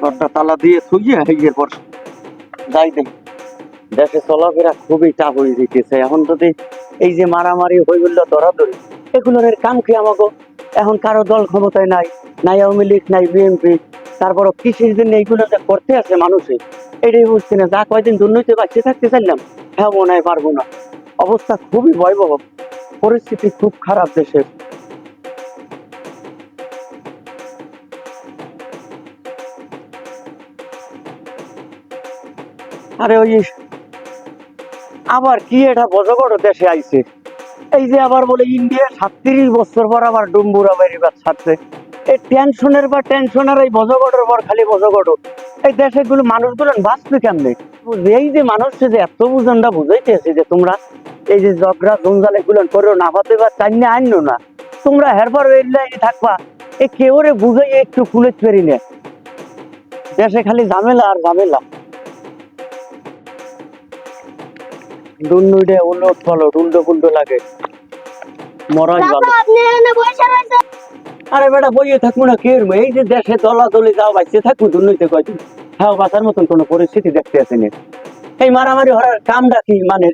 ঘরটা তালা দিয়ে থুইয়ে হেগিয়ে পর যাই দেখ। দেশে চলাফেরা খুবই চাপ হয়ে যেতেছে এখন। যদি এই যে মারামারি হয়ে গেল ধরাধরি, এগুলোর কাম কি আমাকে? এখন কারো দল ক্ষমতায় নাই, নাই আওয়ামী লীগ নাই বিএনপি, তারপর কৃষির জন্য এইগুলো যা করতে আছে মানুষে, এটাই বুঝছি না। যা কয়দিন দুর্নীতি বাঁচিয়ে থাকতে চাইলাম, হ্যাঁ মনে হয় পারবো না। অবস্থা খুবই ভয়াবহ, পরিস্থিতি খুব খারাপ দেশের। আরে ওই আবার কি এটা বজগড় দেশে আইছে, এই যে আবার বলে ইন্ডিয়া 37 বছর পর আবার ডুম্বুরা বেরিবার ছাড়ছে। এই টেনশনের বা টেনশনের এই বজগড়ের পর খালি বজগড়। এই দেশে গুলো মানুষগুলো বাঁচবে কেমনে? এই যে মানুষকে যে এত বুঝনটা বুঝাইতেছে যে তোমরা এই যে ঝগড়া জঞ্জাল এগুলো করো না, ভাতে বা চাইনে আইনো না, তোমরা হেরপর এই লাইনে থাকবা। এ কেউ রে বুঝাই একটু ফুলে ফেরি না, দেশে খালি ঝামেলা আর ঝামেলা। দুর্নীতি উলট পালট উল্টো পুল্টো লাগে, মরাই ভালো। আরে বেটা বইয়ে থাকবো না কে? এই যে দেশে দলাদলি যাও বাইসে থাকবো দুর্নীতি কয়দিন, হ্যাঁ বাঁচার মতন কোনো পরিস্থিতি দেখতে আসেনি। এই মারামারি হওয়ার কামটা কি মানে?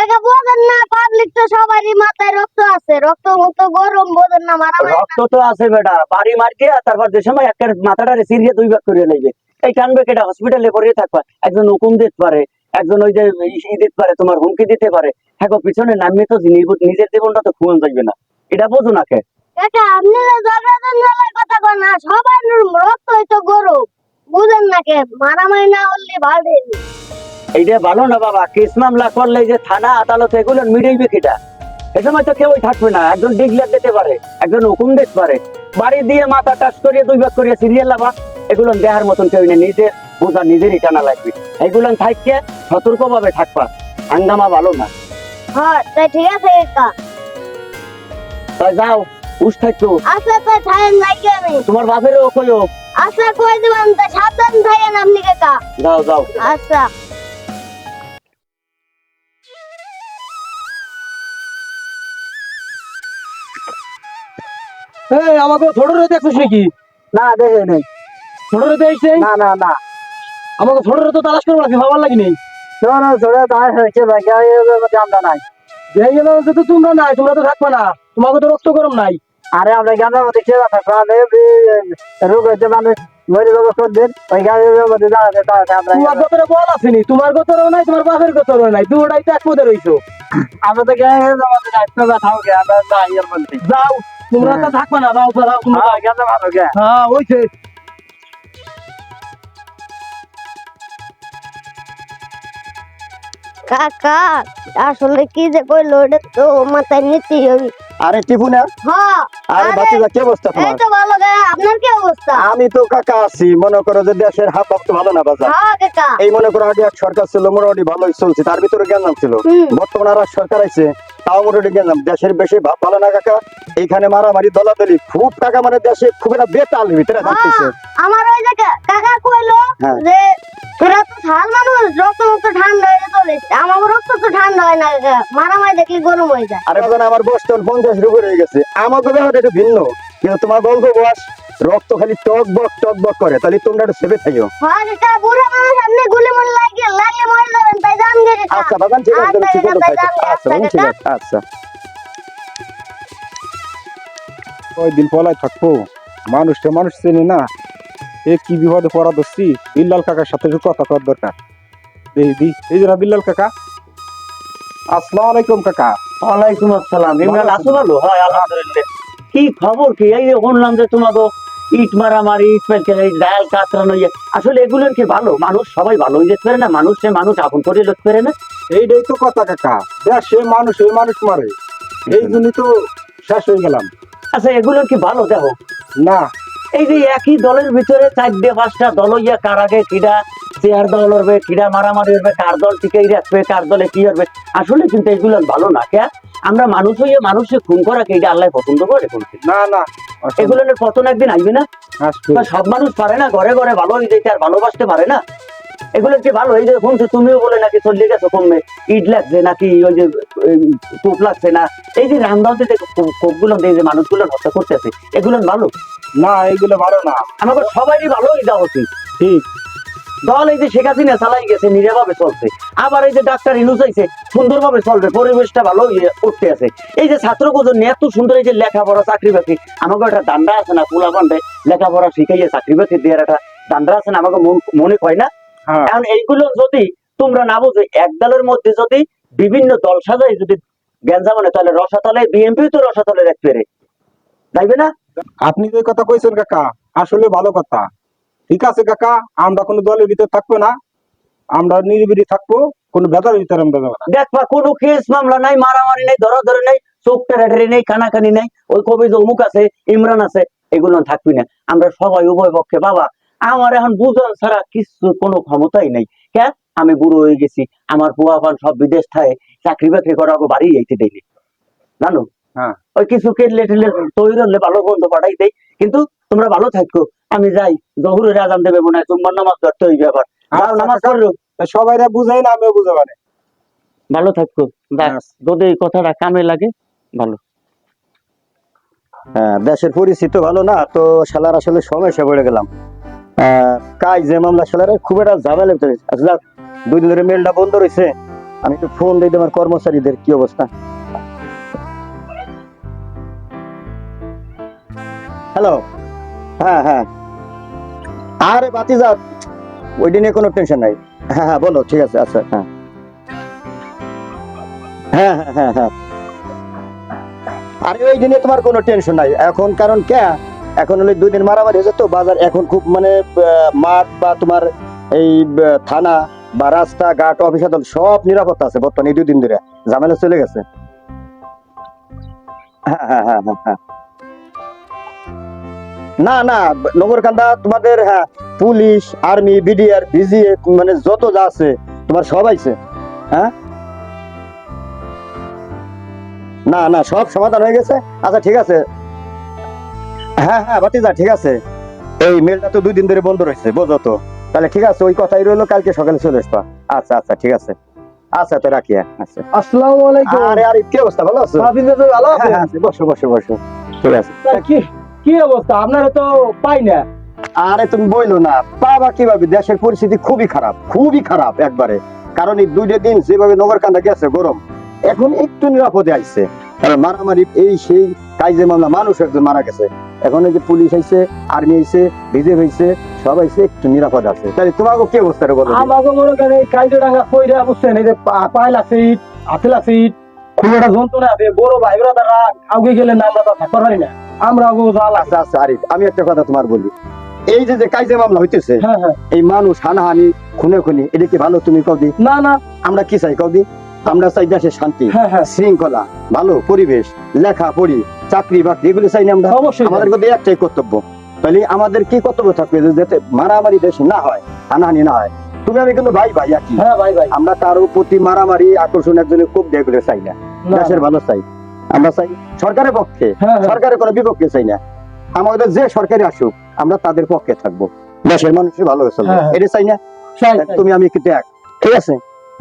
একা বোঝেন না, পাবলিক তো সবারই মাথায় রক্ত আছে, রক্ত মতো গরম, বোঝেন না মারামারি। রক্ত তো আছে বেটা, বাড়ি মারকে তারপর যে সময় একটা মাথাটারে সিরিয়ে 2 ভাগ করে লাগবে। এই টানবে কেটা? হসপিটালে পড়ে থাকবা, একজন হুকুম দিতে পারে, একজন ওই যে দিতে পারে, তোমার হুমকি দিতে পারে। হ্যাঁ পিছনে নামবে তো নিজের জীবনটা তো খুন যাইবে না, এটা বোঝো না কে? একা আপনি যে ঝগড়া জঞ্জালের কথা কন না, সবার রক্ত হইতো গরম, বুঝেন না কে? মারামারি না হলে ভালো। এইটা ভালো না বাবা। কেস মামলা করলে যে থানা আদালত এগুলো মিটাইবে কিটা? এ সময় তো কেউই থাকবে না, একজন ডিক্লেয়ার দিতে পারে, একজন হুকুম দিতে পারে, বাড়ি দিয়ে মাথা টাচ করিয়ে 2 ভাগ করিয়ে সিরিয়াল লাভা। এগুলো দেহার মতন কেউ নেই, নিজের বোঝা নিজেরই টানা লাগবে। এগুলো থাকতে সতর্ক ভাবে থাকবা, হাঙ্গামা ভালো না। হ্যাঁ তাই ঠিক আছে একা। তাই যাও, উস থাকতো। আচ্ছা তাই থাকেন নাকি আমি? তোমার বাপেরও কইও। আচ্ছা কই দিবেন, তাই সাবধান থাকেন আপনি কাকা। যাও যাও। আচ্ছা। এই আমাকে ছোট রে দেখছিস নাকি? না দেখে নেই। ছোট রে দেখছিস? না না না, আমাকে ছোট রে তো তালাশ করে রাখি, ভাবার লাগি নেই। ছোড়ে দাঁড় হয়েছে আমরা নাই। যে গেল তো তোমরা নাই, তোমরা তো থাকবে না, তোমাকে তো রক্ত গরম নাই। আরে আমরা গ্রামের মধ্যে সেবা থাকবো, রোগ হয়েছে মানুষ মরে যাবো সন্ধ্যের, ওই গ্রামের মধ্যে দাঁড়াতে দাঁড়াতে আমরা। তোমার গোতরে বল আসেনি, তোমার গোতরেও নাই, তোমার বাপের গোতরেও নাই, দুটাই তো এক পদে রইছো। আমরা তো গ্রামের মধ্যে দায়িত্ব থাকবো, আমরা নাই এর মধ্যে। যাও, তোমরা তো থাকবে না, যাও যাও তোমরা। গ্রামে ভালো গে। হ্যাঁ ওইছে। কাকা আসলে কি যে কইলো এটা তো মাথায় নিতেই হবে। আরে টিপু না? হ্যাঁ। আরে বাচ্চা কি অবস্থা এই তোমার? তো ভালো কাকা, আপনার কি অবস্থা? আমি তো কাকা আছি, মনে করো যে দেশের হাত তো ভালো না বাজার। হ্যাঁ কাকা। এই মনে করো আগে এক সরকার ছিল, মোটামুটি ভালোই চলছে, তার ভিতরে জ্ঞান ছিল। বর্তমানে আর এক সরকার আছে, তাও মোটামুটি জ্ঞান। দেশের বেশি ভালো না কাকা, এইখানে মারামারি দলাদলি খুব। টাকা মানে দেশে খুব একটা বেতাল ভিতরে থাকতেছে। আমার ওই যে কাকা কইলো হ্যাঁ। যে তোরা তো ছাল মানুষ, রক্ত মুক্ত ঠান্ডা হয়ে চলিস, আমার রক্ত তো ঠান্ডা হয় না কাকা, মারামারি দেখলে গরম হয়ে যায়। আরে বাজান, আমার বয়স তখন 50 উপরে হয়ে গেছে, আমাকে ব্যাপারটা একটু ভিন্ন। কিন্তু তোমার গল্প বয়স, রক্ত খালি টক বক করে, তাহলে তোমরা একটু সেভে থাকো। হ্যাঁ কাকা, বুড়া মানুষ আপনি গুলি মনে লাগলে মরে যাবেন, তাই জান গে কাকা। আচ্ছা বাজান, ঠিক আছে, তুমি ঠিক মতো তাই থাকো। জান গে, আচ্ছা বাজান, ঠিক আছে, আচ্ছা। কয়দিন পলাই থাকবো, মানুষটা মানুষ চেনে না। এ কি বিপদে পড়া ধরছি, বিল্লাল কাকার সাথে একটু কথা কর দরকার। এই যে না বিল্লাল কাকা। আসসালামু আলাইকুম কাকা। ওয়ালাইকুম আসসালাম। ইমরান আছো ভালো? হয় আলহামদুলিল্লাহ। কি খবর কি? এই যে শুনলাম যে তোমাকে ইট মারামারি, ইট ফেলছে, ডায়াল কাতরানো, আসলে এগুলোর কি ভালো? মানুষ সবাই ভালো হয়ে যেতে পারে না? মানুষে মানুষ আপন করে লোক পারে না? এইটাই তো কথা কাকা, দেশে মানুষ ওই মানুষ মারে, এই জন্যই তো শেষ হয়ে গেলাম। আচ্ছা এগুলোর কি ভালো? দেখো না, এই যে একই দলের ভিতরে 4-5টা দল হইয়া, কার আগে কিডা চেয়ার দল হবে, কিডা মারামারি হবে, কার দল টিকেই রাখবে, কার দলে কি হবে, আসলে কিন্তু এগুলো ভালো না। কে আমরা মানুষ হইয়া মানুষকে খুন করা কি এটা আল্লাহ পছন্দ করে? না না, এগুলোর পতন একদিন আইবে না? আসবে। সব মানুষ পারে না ঘরে ঘরে ভালো হয়ে যেতে আর ভালোবাসতে পারে না। এগুলো কি ভালো? এই যে শুনছো তুমিও বলে নাকি চলে গেছো কমে, ইট লাগছে নাকি ওই যে কূপ লাগছে না, এই যে রান্দাতে যে কোপগুলো দিয়ে যে মানুষগুলো হত্যা করতেছে এগুলো ভালো না, এগুলো ভালো না। আমাকে সবারই ভালো দেওয়া উচিত। ঠিক। দল এই যে শেখ হাসিনা চালাই গেছে নিরাভাবে চলছে, আবার এই যে ডাক্তার ইনুস আইছে সুন্দরভাবে চলবে, পরিবেশটা ভালো করতে আছে। এই যে ছাত্র প্রজন্ম এত সুন্দর এই যে লেখাপড়া চাকরি বাকরি, আমাকে একটা দান্ডা আছে না পোলা পান্ডে লেখাপড়া শিখাইয়ে চাকরি বাকরি দেওয়ার একটা দান্ডা আছে না, আমাকে মনে হয় না? হ্যাঁ। এখন এইগুলো যদি তোমরা না বুঝো, এক দলের মধ্যে যদি বিভিন্ন দল সাজাই যদি গ্যাঞ্জাম মানে, তাহলে রসাতলে বিএনপি তো রসাতলে রাখতে পারে, তাইবে না? আপনি যে কথা কইছেন কাকা আসলে ভালো কথা। ঠিক আছে কাকা, আমরা কোনো দলের ভিতর থাকবো না, আমরা নিরিবিলি থাকবো, কোনো ভেদার ভিতরে আমরা যাবো না। দেখবা কোনো কেস মামলা নাই, মারামারি নাই, ধরাধরি নাই, চোখ টেরাটারি নেই, কানাকানি নাই, ওই কবি যে অমুক আছে ইমরান আছে এগুলো থাকবি না। আমরা সবাই উভয় পক্ষে। বাবা আমার এখন বুঝন ছাড়া কিছু কোনো ক্ষমতাই নেই। কেন? আমি বুড়ো হয়ে গেছি, আমার পোয়াপান সব বিদেশ থাকে, চাকরি বাকরি করা বাড়ি যাইতে দেয়নি জানো। হ্যাঁ। ওই কিছু কেটলে টেলে তৈরি হলে ভালো বন্ধ পাঠাই দেয়। কিন্তু তোমরা ভালো থাকো, আমি যাই, জহুরের আজান দেবে মনে হয়, তোমার নামাজ ধরতে হইবে আবার, যাও নামাজ পড়ো। সবাই বুঝাই না, আমিও বুঝাবো না। ভালো থাকো, যদি এই কথাটা কামে লাগে ভালো। হ্যাঁ, দেশের পরিস্থিতি ভালো না তো, শালার আসলে সমস্যা পড়ে গেলাম। কাজ যে মামলা শালার খুব একটা ঝামেলা ভিতরে আসলে, 2 দিন ধরে মেলটা বন্ধ রয়েছে। আমি একটু ফোন দিই আমার কর্মচারীদের কি অবস্থা। হ্যালো, হ্যাঁ হ্যাঁ, আরে বাতিজা ওইটা নিয়ে কোনো টেনশন নাই। হ্যাঁ হ্যাঁ বলো, ঠিক আছে, আচ্ছা হ্যাঁ হ্যাঁ হ্যাঁ হ্যাঁ হ্যাঁ। আরে ওই দিনে তোমার কোনো টেনশন নাই এখন, কারণ কে এখন হলে 2 দিন মারামারি হয়েছে তো, বাজার এখন খুব মানে মাঠ বা তোমার এই থানা বা রাস্তা ঘাট অফিস আদালত সব নিরাপত্তা আছে বর্তমানে। 2 দিন ধরে ঝামেলা চলে গেছে। হ্যাঁ হ্যাঁ হ্যাঁ হ্যাঁ হ্যাঁ। না না, নগরকান্দা তোমাদের হ্যাঁ পুলিশ আর্মি বিডিআর বিজিএফ মানে যত যা আছে তোমার সব আছে। হ্যাঁ না না, সব সমাধান হয়ে গেছে। আচ্ছা ঠিক আছে, হ্যাঁ হ্যাঁ ভাতিজা ঠিক আছে। এই মেলটা তো 2 দিন ধরে বন্ধ রয়েছে বোঝো তো, তাহলে ঠিক আছে ওই কথাই রইলো, কালকে সকালে চলে আসবা। আচ্ছা আচ্ছা ঠিক আছে, আচ্ছা তো রাখি। আচ্ছা, আসসালামু আলাইকুম। আরে আরে কি অবস্থা, ভালো আছো? আপনি তো ভালো হ্যাঁ আছেন? হ্যাঁ, বসো বসো বসো, ঠিক আছে। কি কি অবস্থা আপনারা তো পাই না। আরে তুমি বইলো না, পাবা কিভাবে? দেশের পরিস্থিতি খুবই খারাপ একবারে। কারণ এই 2 দিন যেভাবে নগরকান্দা গেছে গরম, এখন একটু নিরাপদে আইছে। কারণ মারামারি এই সেই কাজে মামলা, মানুষ একজন মারা গেছে, এখন এই যে পুলিশ আইছে আর্মি আইছে বিজেপি হইছে সব আইছে, একটু নিরাপদ আছে। তাহলে তোমাকে কি অবস্থা রে বলো? আমাকে মনে করেন এই কাইজডাঙ্গা কইরা বুঝছেন, এই যে পায়ে লাগছে ইট, হাতে লাগছে ইট, খুব একটা যন্ত্রণা আছে। বড় ভাই ব্রাদাররা আগে গেলে না আমরা তো থাকতে পারি না, আমরা আচ্ছা আচ্ছা আরিফ, আমি একটা কথা তোমার বলি, এই যে যে কাজে মামলা হইতেছে, হ্যাঁ হ্যাঁ, এই মানুষ হানাহানি খুনে খুনি, এটা কি ভালো? তুমি কদি না না, আমরা কি চাই কদি? আমরা চাই দেশের শান্তি, হ্যাঁ হ্যাঁ, শৃঙ্খলা, ভালো পরিবেশ, লেখা পড়ি, চাকরি বাকরি, এগুলো চাই না আমরা? অবশ্যই। আমাদের মধ্যে একটাই কর্তব্য, তাহলে আমাদের কি কর্তব্য থাকবে যে যাতে মারামারি দেশে না হয়, হানাহানি না হয়। তুমি আমি কিন্তু ভাই ভাই একই। হ্যাঁ ভাই ভাই, আমরা কারো প্রতি মারামারি আকর্ষণ একজনের খুব এগুলো চাই না, না, দেশের ভালো চাই। আমরা চাই সরকারের পক্ষে, হ্যাঁ হ্যাঁ, সরকারের কোনো বিপক্ষে চাই না। আমাদের যে সরকারি আসুক আমরা তাদের পক্ষে থাকবো, দেশের মানুষের ভালো চলবে, হ্যাঁ, হ্যাঁ। এটা চাই না? চাই, চাই। তুমি আমি কিন্তু এক, ঠিক আছে?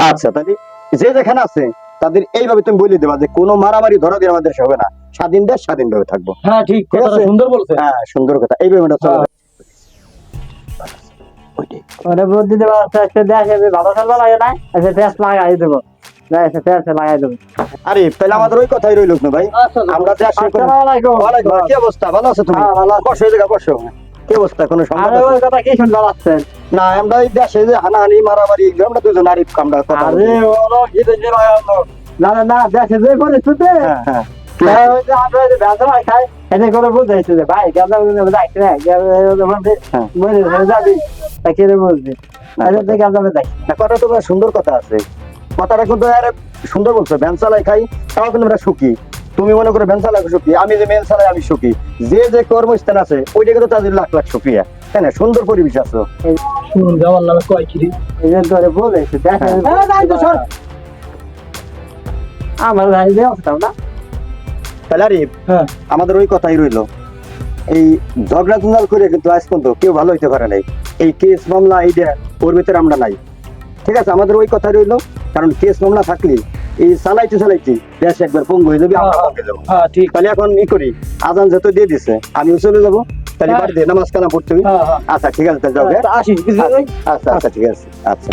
আচ্ছা, তাহলে যে যেখানে আছে তাদের এইভাবে তুমি বলে দেবা যে কোনো মারামারি ধরা দিয়ে আমাদের দেশে হবে না, স্বাধীন দেশ স্বাধীন ভাবে থাকবো। হ্যাঁ ঠিক, ঠিক কথাটা আছে? সুন্দর বলছেন। হ্যাঁ সুন্দর কথা, এইভাবে আমরা চলবে। ওরে বুদ্ধি দেবো, একটা দেখে ভালো সাজা লাগে না, এসে পেঁয়াজ লাগাই দেবো, এসে পেঁয়াজ লাগাই দেবো। আরে তাহলে আমাদের ওই কথাই রইল না ভাই, আচ্ছা, আমরা দেশে আসসালামু আলাইকুম। ওয়ালাইকুম আসসালাম। কি অবস্থা, ভালো আছো তুমি? হ্যাঁ, ভালো আছি। বসো, এই জায়গা বসো। কি অবস্থা, কোনো আরে সংবাদ ওই আছে? কথা কি শুনতে পাচ্ছেন? না, আমরা এই দেশে যে হানাহানি মারামারি এগুলো আমরা দুজন আরিফ আমরা কথা আরে বলি। ওরা কি দেখে না না না, দেশে যে পরিস্থিতি, হ্যাঁ হ্যাঁ ওই যে আমরা যে ব্যবসা খাই এটা করে বুঝাইছে যে ভাই গাঁজা যাইছে না, যাবি তা কেড়ে বুঝবি, গাঁজা যাই না, কথা তো সুন্দর কথা আছে, কথাটা কিন্তু আরে সুন্দর বলছো। ভ্যান চালাই খাই তাও কিন্তু আমরা সুখী। তুমি মনে করো ভ্যান চালাই সুখী, আমি যে মেন চালাই আমি সুখী। যে যে কর্মস্থান আছে ওইটা কিন্তু তাদের লাখ লাখ সুখিয়া, তাই না? সুন্দর পরিবেশ আছে। শুনুন, আমার নামে কয় কি এই যে ধরে বলেছে দেখেন আমার ভাই ব্যবস্থা না। তাহলে আরে হ্যাঁ, আমাদের ওই কথাই রইলো, এই ঝগড়া জঞ্জাল করে কিন্তু আজ পর্যন্ত কেউ ভালো হইতে পারে নাই। এই কেস মামলা এইটা ওর ভিতরে আমরা নাই। ঠিক আছে, আমাদের ওই কথা রইলো, কারণ কেস মামলা থাকলে এই চালাইতে দেশ একবার পঙ্গু হয়ে যাবে, আমরা পঙ্গে যাবো। হ্যাঁ ঠিক। তাহলে এখন ই করি, আজান যেহেতু দিয়ে দিছে আমিও চলে যাবো, তাহলে হ্যাঁ। বাড়িতে নামাজ কানা পড়তে হবে। হ্যাঁ হ্যাঁ আচ্ছা ঠিক আছে, তাহলে যাও হ্যাঁ? আসি কিছু নেই। আচ্ছা আচ্ছা ঠিক আছে আচ্ছা।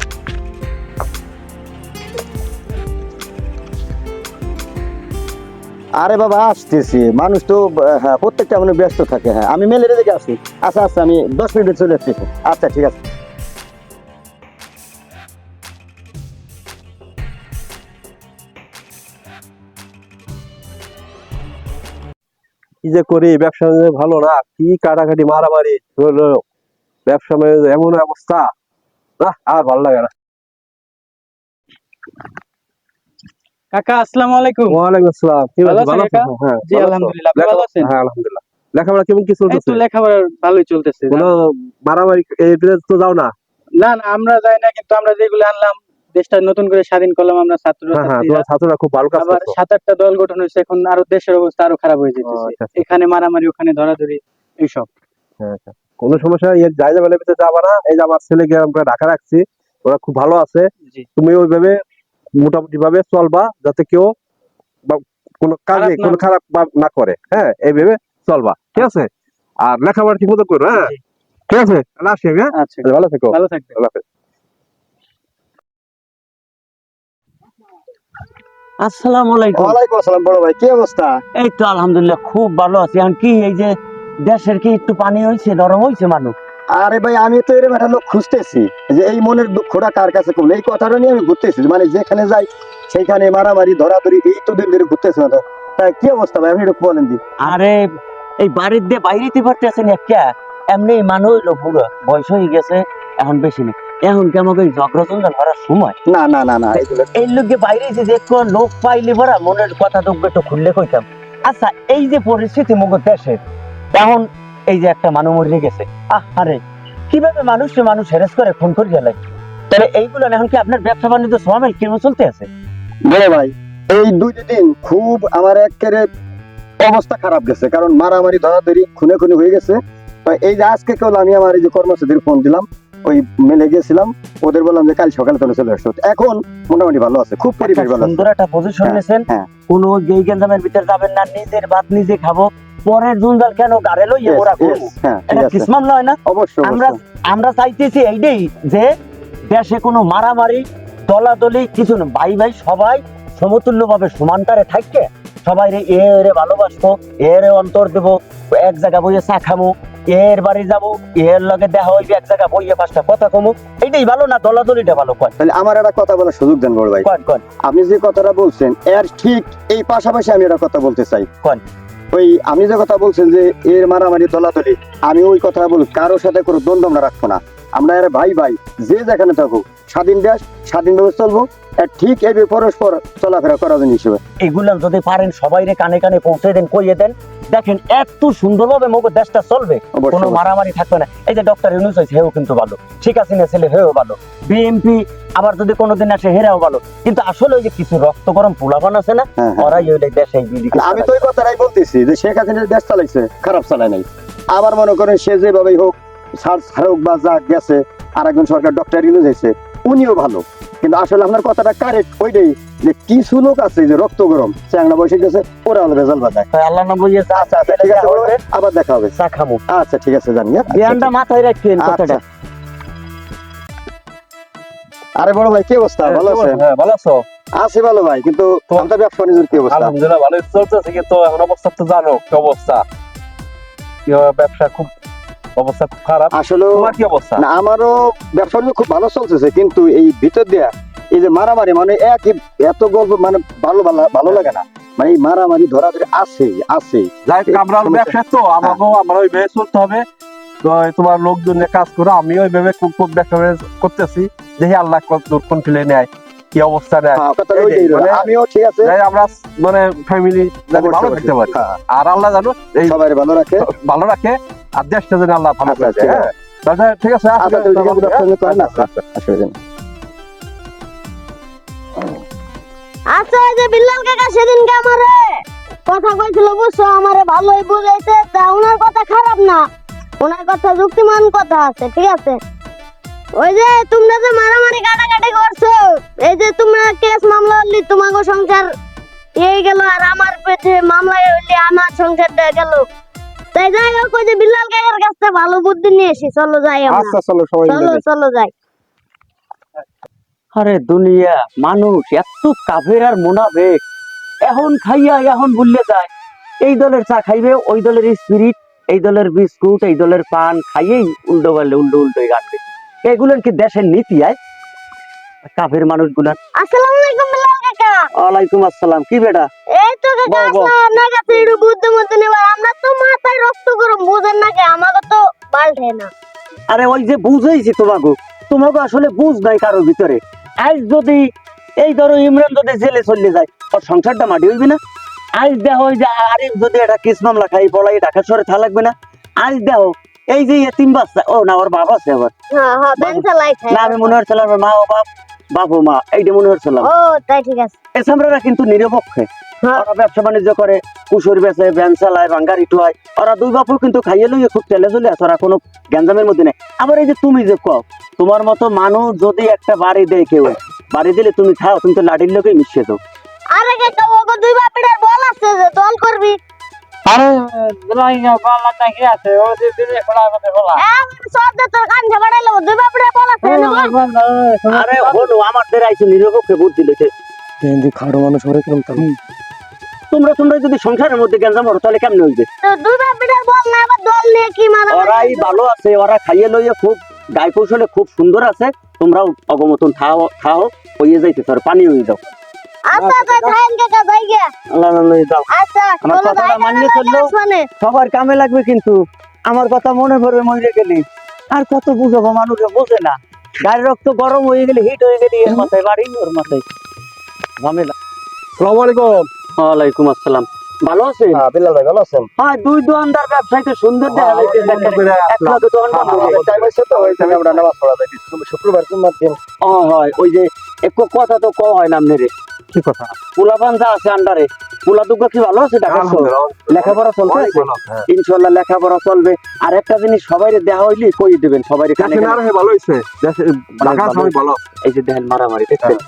আরে বাবা আসতেছি, মানুষ তো হ্যাঁ প্রত্যেকটা মানে ব্যস্ত থাকে। হ্যাঁ আমি মেলে রেখে আসি। আচ্ছা আচ্ছা আমি 10 মিনিটে চলে আসতেছি। আচ্ছা ঠিক আছে। কি যে করি, ব্যবসা বাণিজ্য ভালো না, কি কাটাকাটি মারামারি হলো, ব্যবসা বাণিজ্য এমন অবস্থা, না আর ভালো লাগে না। কাকা আসসালামু আলাইকুম। ওয়ালাইকুম আসসালাম। কি ভালো ভালো আছেন কাকা? আছো? হ্যাঁ জি ভালো আছো? আলহামদুলিল্লাহ, আপনি ভালো আছেন? হ্যাঁ আলহামদুলিল্লাহ। লেখাপড়া কেমন কি এই তো চলতেছে? লেখাপড়া ভালোই চলতেছে। কোনো মারামারি এই বিদেশ তো যাও না? না না আমরা যাই না, কিন্তু আমরা যেগুলো আনলাম দেশটা নতুন করে স্বাধীন করলাম আমরা ছাত্র হ্যাঁ হ্যাঁ, ছাত্রীরা। তোমার ছাত্ররা খুব ভালো কাজ আবার করছো। 7-8টা দল গঠন হয়েছে, এখন আরো দেশের অবস্থা আরো খারাপ হয়ে ও, যেতেছে। আচ্ছা, আচ্ছা। এখানে মারামারি, ওখানে ধরাধরি, এইসব। হ্যাঁ হ্যাঁ, কোনো সমস্যা এর জায়গা বেলে ভিতরে যাবা না। এই যে আমার ছেলেকে আমরা ঢাকা রাখছি, ওরা খুব ভালো আছে। জি। তুমি ওইভাবে মোটামুটি ভাবে চলবা, যাতে কেউ বা কোনো কাজে খারাপ না- কোনো খারাপ না করে। হ্যাঁ এইভাবে চলবা, ঠিক আছে? আর লেখাপড়া ঠিক মতো করো। হ্যাঁ জি। ঠিক আছে, তাহলে আসি। হ্যাঁ আচ্ছা ভালো থেকো। ভালো থাকবেন। আল্লাহ হাফেজ। আসসালামু আলাইকুম। ওয়ালাইকুম আসসালাম বড় ভাই, কি অবস্থা? এই তো আলহামদুলিল্লাহ খুব ভালো আছি। এখন কি এই যে দেশের কি একটু পানি হয়েছে, নরম হয়েছে মানুষ? আরে ভাই আমি তো এরকম একটা লোক খুঁজতেছি যে এই মনের দুঃখটা কার কাছে করলো, এই কথাটা নিয়ে আমি ঘুরতেছি। মানে যেখানে যাই সেইখানে মারামারি ধরাধরি, এই তো দিন ধরে ঘুরতেছি না। তা কি অবস্থা ভাই, আপনি একটু বলেন দি। আরে এই বাড়ির দিয়ে বাইরেতে পারতে আছেন একটা, এমনি মানুষ হইলো বুড়ো, বয়স হয়ে গেছে, এখন বেশি নেই। এখন কি আমাকে ঝগড়া জঞ্জাল করার সময়? না না না না এগুলো এই লোকে বাইরে যে একটু লোক পাইলে ভরা মনের কথা তো একটু খুললে কইতাম। আচ্ছা এই যে পরিস্থিতি মুখ দেশের, এখন এই যে একটা মানুষ মরে গেছে, আরে কিভাবে মানুষ হেরেস করে খুন করে গেলে, তাহলে এইগুলো এখন কি আপনার ব্যবসা বাণিজ্য সমাবেল কেমন চলতে আছে? বড় ভাই এই 2 দিন খুব আমার একেবারে অবস্থা খারাপ গেছে, কারণ মারামারি ধরাধরি খুনে খুনে হয়ে গেছে। তো এই যে আজকে কেবল আমি আমার এই যে কর্মচারীদের ফোন দিলাম, ওই মেলে গেছিলাম, ওদের বললাম যে কাল সকালে তোমরা চলে আসো। এখন মোটামুটি ভালো আছে, খুব পরিবেশ ভালো আছে। সুন্দর একটা পজিশন হ্যাঁ, নিয়েছেন, হ্যাঁ। কোনো গেই গেন্দামের ভিতরে যাবেন না, নিজের ভাত নিজে খাবো, পরের জঞ্জাল কেন গাড়ে লইয়ে Yes, ওরা yes, করবো? হ্যাঁ ঠিক এটা আছে, কিসমান নয় না? অবশ্যই আমরা অবশ্যই। আমরা চাইতেছি এইটাই যে দেশে কোনো মারামারি দলাদলি কিছু না, ভাই ভাই সবাই সমতুল্য ভাবে সমানতারে থাকবে, সবাই এর ভালোবাসবো, এর অন্তর দেবো, এক জায়গা বইয়ে চা খামো, এর বাড়ি যাবো, এর লগে দেখা হইবে, এক জায়গা বইয়ে 5টা কথা কমু, এইটাই ভালো না দলাদলিটা ভালো? কয় তাহলে আমার একটা কথা বলার সুযোগ দেন বড় ভাই। কয় কয় আপনি যে কথাটা বলছেন এর ঠিক এই পাশাপাশি আমি একটা কথা বলতে চাই। কোন? ওই আপনি যে কথা বলছেন যে এর মারামারি দলাদলি, আমি ওই কথা বলি কারোর সাথে কোনো দ্বন্দ্ব আমরা রাখবো না। আমরা এর ভাই ভাই, যে যেখানে থাকুক, স্বাধীন দেশ স্বাধীনভাবে চলবো, এর ঠিক এই পরস্পর চলাফেরা করার জন্য হিসেবে। এগুলা যদি পারেন সবাই কানে কানে পৌঁছে দেন, কইয়ে দেন, দেখেন এত সুন্দরভাবে মগো দেশটা চলবে, অবশ্যই, কোনো মারামারি থাকবে না। এই যে ডক্টর ইউনূস হয়েছে, হেও কিন্তু ভালো, ঠিক আছে না ছেলে, হেও ভালো, বিএমপি আবার যদি কোনোদিন আসে হেরাও ভালো, কিন্তু আসলে ওই যে কিছু রক্ত গরম পোলাপান আছে না, হ্যাঁ, হ্যাঁ। ওরাই ওই দেশে এই দিকে আমি তো ওই কথাটাই বলতেছি যে শেখ হাসিনা দেশ চালাইছে, খারাপ চালায় নাই। আবার মনে করেন সে যেভাবেই হোক, হোক বা যা গেছে, আর একজন সরকার ডক্টর ইউনূস হয়েছে, উনিও ভালো। কিন্তু আসলে আপনার কথাটা কারেক্ট ওইটাই, যে কিছু লোক আছে যে রক্ত গরম চ্যাংড়া বসে গেছে, ওরা হলো ভেজাল বাজায়। তাই আল্লাহ না বলিয়ে চা আচ্ছা আচ্ছা ঠিক আছে বড় ভাই, আবার দেখা হবে। চা খামো, আচ্ছা ঠিক আছে জানি। হ্যাঁ? ধ্যানটা মাথায় রাখবেন আচ্ছা। কথাটা। আরে বড় ভাই কি অবস্থা, ভালো আছেন? হ্যাঁ ভালো আছো? আছি ভালো ভাই, কিন্তু আমাদের ব্যবসা বাণিজ্যের কি অবস্থা? আলহামদুলিল্লাহ ভালোই চলতেছে, কিন্তু এখন অবস্থা তো জানো কি অবস্থা, কি ব্যবসা খুব অবস্থা খুব খারাপ। আসলে তোমার কি অবস্থা? না আমারও ব্যবসা বাণিজ্য খুব ভালো চলতেছে, কিন্তু এই ভিতর দিয়া এই যে মারামারি, মানে একই এত গল্প, মানে ভালো লাগে না। মানে এই মারামারি ধরাধরি আছে। যাই হোক, আমরা সমস্যা। ব্যবসা তো আমরা ওইভাবে চলতে হবে। তো তোমার লোকজন নিয়ে কাজ করো, আমি ওইভাবে খুব ব্যবসা করতেছি, দেখি আল্লাহ কত কোন ফেলে নেয়, কি অবস্থা নেয়। হ্যাঁ, কথা ওইটাই রইলো। মানে- আমিও ঠিক আছে, যাই আমরা মানে ফ্যামিলি ভালো অবশ্যই, থাকতে পারি, হ্যাঁ, আর আল্লাহ জানো এই সবাই ভালো রাখে। ভালো রাখে, আর দেশটা যেন আল্লাহ ভালো আচ্ছা, রাখে। ঠিক হ্যাঁ তাহলে ঠিক আছে, আচ্ছা, তুমি ঠিক আছে, ব্যবসা বাণিজ্য করেন না? আচ্ছা, আচ্ছা। আসলে আচ্ছা এই যে বিল্লাল কাকা সেদিনকে আমারে কথা কইছিল, বুঝছো, আমারে ভালোই বুঝাইছে। তা ওনার কথা খারাপ না, ওনার কথা যুক্তিমান কথা আছে, ঠিক আছে। ওই যে তোমরা যে মারামারি কাটাকাটি করছো, এই যে তোমরা কেস মামলা হলি তোমাকে সংসার এই গেল, আর আমার পেটে মামলা হইলে আমার সংসারটা গেল। তাই যাই হোক, ওই যে বিল্লাল কাকার কাছ থেকে ভালো বুদ্ধি নিয়ে এসি, চলো যাই আমরা। আচ্ছা চলো সবাই মিলে চলো যাই। চলো যাই। আরে দুনিয়া মানুষ এত কাফের আর মুনাফেক, এখন খাইয়া এখন ভুললে যায়। এই দলের চা খাইবে, ওই দলের স্পিরিট, এই দলের বিস্কুট, এই দলের পান খাইয়েই উল্টো পারলে উল্টোই রাখবে। এগুলোর কি দেশের নীতি? আয় কাফের মানুষগুলার। আসসালামু আলাইকুম বিল্লাল কাকা। ওয়ালাইকুম আসসালাম। কি বেটা? এই তো কাকা বল, বল। আসলাম আপনার কাছে একটু বুদ্ধি মতো নেবার। আমরা তো মাথায় রক্ত গরম, বুঝেন না কে, আমাকে তো পাল্টে না। আরে ওই যে বুঝেইছি তোমাকে আসলে বুঝ নাই কারোর ভিতরে। আজ যদি এই ধরো ইমরান যদি জেলে চলে যায়, ওর সংসারটা মাটি হইবে না? আজ দেখো ওই যে আরিফ যদি একটা কেস মামলা খাই পলাই ঢাকা শহরে থা লাগবে না? আজ দেখো এই যে এতিম বাচ্চা, ও না ওর বাবা আছে আবার, হ্যাঁ হ্যাঁ, ব্যাংক চালাই খাই। না আমি মনে হচ্ছিলাম মা ও বাপ ও মা, এইটা মনে হচ্ছিলাম। ও তাই ঠিক আছে। এসামরা কিন্তু নিরপেক্ষে, হ্যাঁ। ওরা ব্যবসা বাণিজ্য করে, কুশোর বেচে, ভ্যান চালায়, বাঙ্গারি টুয়ায়, ওরা দুই বাপু কিন্তু খাইয়ে লইয়ে খুব তেলে চলে আছে, ওরা কোনো গ্যাঞ্জামের মধ্যে নেই। আবার এই যে তুমি যে কও, তোমার মতো মানুষ যদি একটা বাড়ি দেয়, কেউ বাড়ি দিলে তুমি খাও, তুমি তো লাঠির লোকেই মিশিয়ে দাও। আরে কাকা, ওগো দুই বাপের বল আছে যে দল করবি। আরে বাংলা নাকি আছে ও দিদি খোলা মধ্যে খোলা সব দে তোর কান ঝাড়াইলো, দুই বাপের বল আছে না? আরে হলো আমাদের আইছে নিরপেক্ষে বুদ্ধি লইতে। কিন্তু খাটো মানুষ ওরে কেমন তাহলে? তোমরা যদি সংসারের মধ্যে গ্যাঞ্জাম করো তাহলে কেমনে হইবে? তো দুই বাপের বল না, আবার দল নিয়ে কি মারা? ওরাই ভালো আছে, ওরা খাইয়ে লইয়ে খুব গায়ে কৌশলে খুব সুন্দর আছে। তোমরাও অগমতন খাও হইয়ে যাইতে তোর পানি হয়ে যাও। আচ্ছা আচ্ছা, যাইন কাকা, যাই গে। আল্লাহ আল্লাহ দাও। আচ্ছা আমার চলো কথাটা যাই মানিয়ে কাকা, চললো। আসমানে। সবার কামে লাগবে কিন্তু আমার কথা মনে পড়বে মরে গেলি আর কত বুঝাবো, মানুষে বোঝে না। গায়ের রক্ত গরম হয়ে গেলে, হিট হয়ে গেলে এর মাথায় বাড়ি, ওর মাথায় ঝামেলা। আসসালামু আলাইকুম। ওয়ালাইকুম আসসালাম। ভালো আছে? হ্যাঁ বিল্লাল ভাই ভালো আছেন? হ্যাঁ, দুই দোকানদার ব্যবসায়ী তো সুন্দর দেখা যাইতেছে। একটা তো দোকান বন্ধ হয়ে গেছে। টাইম হইছে তো, ওই জন্য আমরা নামাজ পড়া যাইতেছি। শুক্রবার জুম্মার দিন। হয় ওই যে একটু কথা তো কও হয় না আপনারে। কি কথা? পোলাপান যা আছে আন্ডারে, পোলা দুগ্গা কি ভালো আছে? ঢাকা শহর লেখাপড়া চলতে আছে? ইনশাল্লাহ লেখাপড়া চলবে। আর একটা জিনিস সবাই দেখা হইলে কই দিবেন, সবাই ভালো হয়েছে, ঢাকা সবাই ভালো। এই যে দেখেন মারামারি দেখছেন,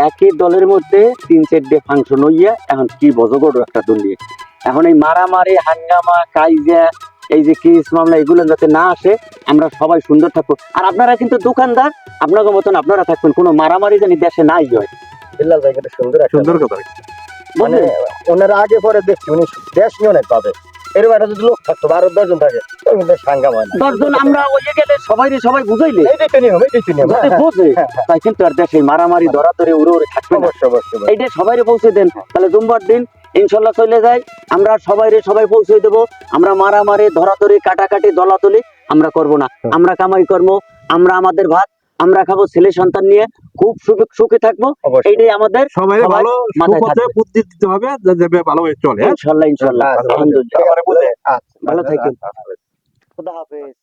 একই দলের মধ্যে 3-4টে ফাংশন হইয়া এখন কি বজগড় একটা দুনিয়া। এখন এই মারামারি, হাঙ্গামা, কাইজা, এই যে কেস মামলা, এগুলো যাতে না আসে, আমরা সবাই সুন্দর থাকবো। আর আপনারা কিন্তু দোকানদার, আপনাদের মতন আপনারা থাকবেন, কোনো মারামারি জানি দেশে নাই হয়। বিল্লাল ভাই কিন্তু সুন্দর একটা সুন্দর কথা। মানে বুঝলেন? ওনারা আগে পরে দেখছি উনি দেশ নিয়ে অনেক পাবে। এরকম একটা যদি লোক থাকতো 12-10 জন থাকে, তখন কিন্তু সাঙ্গাম হয় না। 10 জন আমরা ওই গেলে সবাই বুঝাইলে এইটাই তো নিয়ম, এইটাই তো নিয়ম। যাতে বোঝে, তাই কিন্তু আর দেশে মারামারি ধরাধরি উড়ে থাকবে না। অবশ্যই অবশ্যই। এইটা সবাইরে পৌঁছে দেন, তাহলে জুম্বার দিন ইনশাল্লাহ চলে যায়। আমরা সবাই পৌঁছে দেবো। আমরা মারামারি, ধরাধরি, কাটাকাটি, দলাদলি আমরা করব না। আমরা কামাই কর্ম, আমরা আমাদের ভাত আমরা খাবো, ছেলে সন্তান নিয়ে খুব সুখে থাকবো। অবশ্যই। এইটাই আমাদের সবাই ভালো মাথায় সুপথে থাকবে। বুদ্ধি দিতে হবে, যাতে ভালো হয়ে চলে। ইনশাল্লাহ আচ্ছা, আলহামদুলিল্লাহ। আচ্ছা, ভালো থাকেন। আচ্ছা। খুদা হাফেজ।